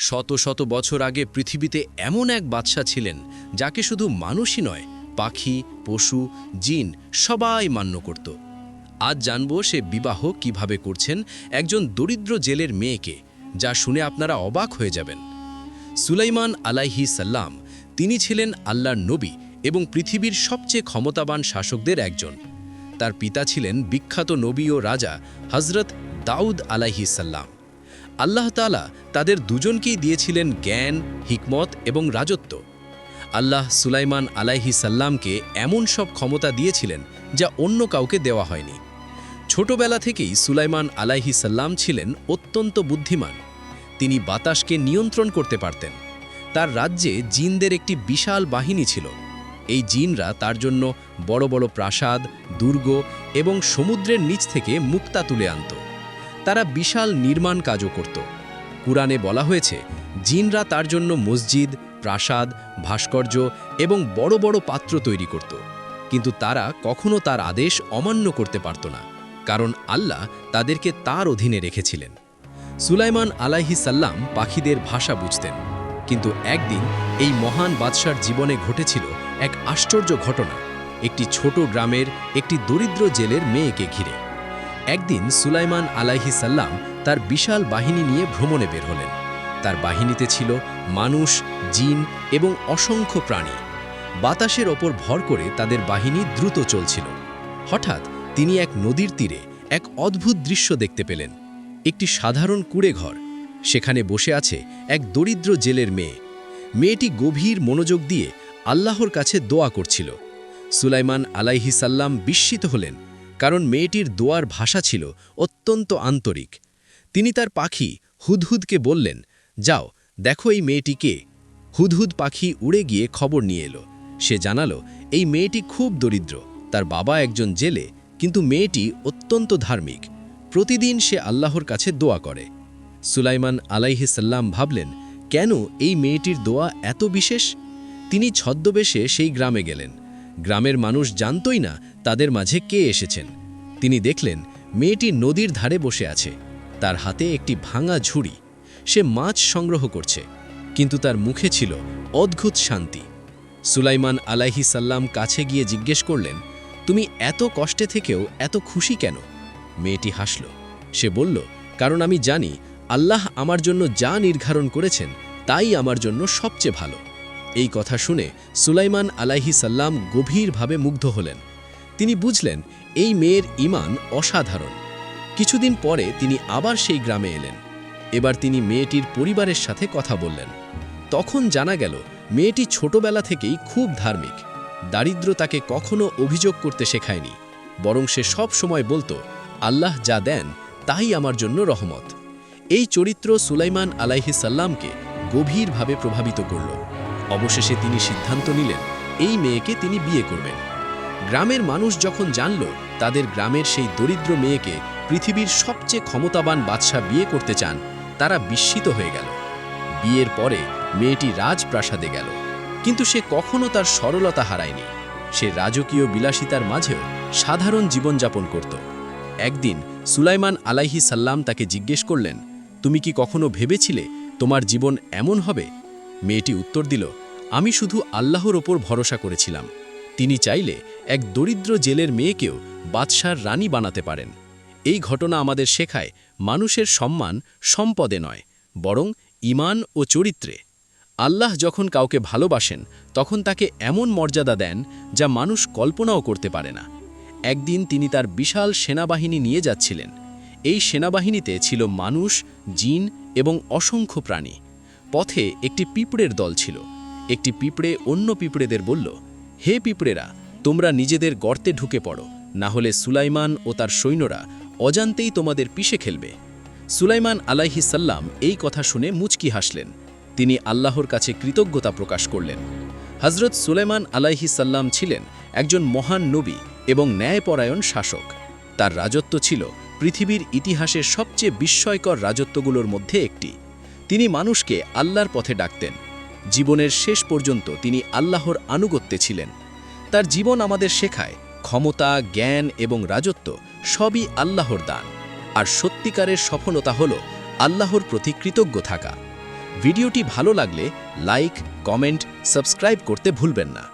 শত শত বছর আগে পৃথিবীতে এমন এক বাদশা ছিলেন যাকে শুধু মানুষই নয়, পাখি, পশু, জিন সবাই মান্য করত। আজ জানব সে বিবাহ কিভাবে করছেন একজন দরিদ্র জেলের মেয়েকে, যা শুনে আপনারা অবাক হয়ে যাবেন। সুলাইমান আলাইহিস সাল্লাম, তিনি ছিলেন আল্লাহর নবী এবং পৃথিবীর সবচেয়ে ক্ষমতাবান শাসকদের একজন। তার পিতা ছিলেন বিখ্যাত নবী ও রাজা হজরত দাউদ আলাইহিস সাল্লাম। আল্লাহ তাআলা তাদের দুজনকেই দিয়েছিলেন জ্ঞান, হিকমত এবং রাজত্ব। আল্লাহ সুলাইমান আলাইহিস সাল্লামকে এমন সব ক্ষমতা দিয়েছিলেন যা অন্য কাউকে দেওয়া হয়নি। ছোটবেলা থেকেই সুলাইমান আলাইহিস সাল্লাম ছিলেন অত্যন্ত বুদ্ধিমান। তিনি বাতাসকে নিয়ন্ত্রণ করতে পারতেন। তার রাজ্যে জিনদের একটি বিশাল বাহিনী ছিল। এই জিনরা তার জন্য বড় বড় প্রাসাদ, দুর্গ এবং সমুদ্রের নিচ থেকে মুক্তা তুলে আনত। তারা বিশাল নির্মাণ কাজও করত। কুরআনে বলা হয়েছে, জিনরা তার জন্য মসজিদ, প্রাসাদ, ভাস্কর্য এবং বড় বড় পাত্র তৈরি করত। কিন্তু তারা কখনো তার আদেশ অমান্য করতে পারত না, কারণ আল্লাহ তাদেরকে তার অধীনে রেখেছিলেন। সুলাইমান আলাইহিস সাল্লাম পাখিদের ভাষা বুঝতেন। কিন্তু একদিন এই মহান বাদশার জীবনে ঘটেছিল এক আশ্চর্য ঘটনা, একটি ছোট গ্রামের একটি দরিদ্র জেলের মেয়েকে ঘিরে। একদিন সুলাইমান আলাইহিস সাল্লাম তার বিশাল বাহিনী নিয়ে ভ্রমণে বের হলেন। তার বাহিনীতে ছিল মানুষ, জিন এবং অসংখ্য প্রাণী। বাতাসের ওপর ভর করে তাদের বাহিনী দ্রুত চলছিল। হঠাৎ তিনি এক নদীর তীরে এক অদ্ভুত দৃশ্য দেখতে পেলেন। একটি সাধারণ কুঁড়েঘর, সেখানে বসে আছে এক দরিদ্র জেলের মেয়ে। মেয়েটি গভীর মনোযোগ দিয়ে আল্লাহর কাছে দোয়া করছিল। সুলাইমান আলাইহিস সাল্লাম বিস্মিত হলেন, কারণ মেয়েটির দোয়ার ভাষা ছিল অত্যন্ত আন্তরিক। তিনি তার পাখি হুদহুদকে বললেন, যাও দেখো এই মেয়েটি কে। হুদহুদ পাখি উড়ে গিয়ে খবর নিয়ে এলো। সে জানালো, এই মেয়েটি খুব দরিদ্র, তার বাবা একজন জেলে, কিন্তু মেয়েটি অত্যন্ত ধার্মিক। প্রতিদিন সে আল্লাহর কাছে দোয়া করে। সুলাইমান আলাইহিস সাল্লাম ভাবলেন, কেন এই মেয়েটির দোয়া এত বিশেষ? তিনি ছদ্মবেশে সেই গ্রামে গেলেন। গ্রামের মানুষ জানতই না তাদের মাঝে কে এসেছেন। তিনি দেখলেন মেয়েটি নদীর ধারে বসে আছে। তার হাতে একটি ভাঙা ঝুড়ি। সে মাছ সংগ্রহ করছে, কিন্তু তার মুখে ছিল অদ্ভুত শান্তি। সুলাইমান আলাইহিস সাল্লাম কাছে গিয়ে জিজ্ঞেস করলেন, তুমি এত কষ্টে থেকেও এত খুশি কেন? মেয়েটি হাসল। সে বলল, কারণ আমি জানি আল্লাহ আমার জন্য যা নির্ধারণ করেছেন তাই আমার জন্য সবচেয়ে ভালো। এই কথা শুনে সুলাইমান আলাইহিস সাল্লাম গভীরভাবে মুগ্ধ হলেন। তিনি বুঝলেন এই মেয়ের ঈমান অসাধারণ। কিছুদিন পরে তিনি আবার সেই গ্রামে এলেন। এবার তিনি মেয়েটির পরিবারের সাথে কথা বললেন। তখন জানা গেল মেয়েটি ছোটবেলা থেকেই খুব ধার্মিক। দারিদ্র তাকে কখনো অভিযোগ করতে শেখায়নি, বরং সে সব সময় বলতো, আল্লাহ যা দেন তাই আমার জন্য রহমত। এই চরিত্র সুলাইমান আলাইহিস সাল্লামকে গভীরভাবে প্রভাবিত করল। অবশেষে তিনি সিদ্ধান্ত নিলেন এই মেয়েকে তিনি বিয়ে করবেন। গ্রামের মানুষ যখন জানল তাদের গ্রামের সেই দরিদ্র মেয়েকে পৃথিবীর সবচেয়ে ক্ষমতাবান বাদশা বিয়ে করতে চান, তারা বিস্মিত হয়ে গেল। বিয়ের পরে মেয়েটি রাজপ্রাসাদে গেল, কিন্তু সে কখনো তার সরলতা হারায়নি। সে রাজকীয় বিলাসিতার মাঝেও সাধারণ জীবনযাপন করত। একদিন সুলাইমান আলাইহিস সাল্লাম তাকে জিজ্ঞেস করলেন, তুমি কি কখনো ভেবেছিলে তোমার জীবন এমন হবে? মেয়েটি উত্তর দিল, আমি শুধু আল্লাহর ওপর ভরসা করেছিলাম। তিনি চাইলে এক দরিদ্র জেলের মেয়েকেও বাদশার রানী বানাতে পারেন। এই ঘটনা আমাদের শেখায়, মানুষের সম্মান সম্পদে নয়, বরং ঈমান ও চরিত্রে। আল্লাহ যখন কাউকে ভালোবাসেন তখন তাকে এমন মর্যাদা দেন যা মানুষ কল্পনাও করতে পারে না। একদিন তিনি তার বিশাল সেনাবাহিনী নিয়ে যাচ্ছিলেন। এই সেনাবাহিনীতে ছিল মানুষ, জিন এবং অসংখ্য প্রাণী। পথে একটি পিঁপড়ের দল ছিল। একটি পিঁপড়ে অন্য পিঁপড়েদের বলল, হে পিঁপড়েরা, তোমরা নিজেদের গর্তে ঢুকে পড়ো, না হলে সুলাইমান ও তার সৈন্যরা অজান্তেই তোমাদের পিষে খেলবে। সুলাইমান আলাইহিস সাল্লাম এই কথা শুনে মুচকি হাসলেন। তিনি আল্লাহর কাছে কৃতজ্ঞতা প্রকাশ করলেন। হজরত সুলাইমান আলাইহিস সাল্লাম ছিলেন একজন মহান নবী এবং ন্যায়পরায়ণ শাসক। তার রাজত্ব ছিল পৃথিবীর ইতিহাসের সবচেয়ে বিস্ময়কর রাজত্বগুলোর মধ্যে একটি। তিনি মানুষকে আল্লাহর পথে ডাকতেন। জীবনের শেষ পর্যন্ত তিনি আল্লাহর আনুগত্যে ছিলেন। তার জীবন আমাদের শেখায়, ক্ষমতা, জ্ঞান এবং রাজত্ব সবই আল্লাহর দান, আর সত্যিকারের সফলতা হল আল্লাহর প্রতি কৃতজ্ঞ থাকা। ভিডিওটি ভালো লাগলে লাইক, কমেন্ট, সাবস্ক্রাইব করতে ভুলবেন না।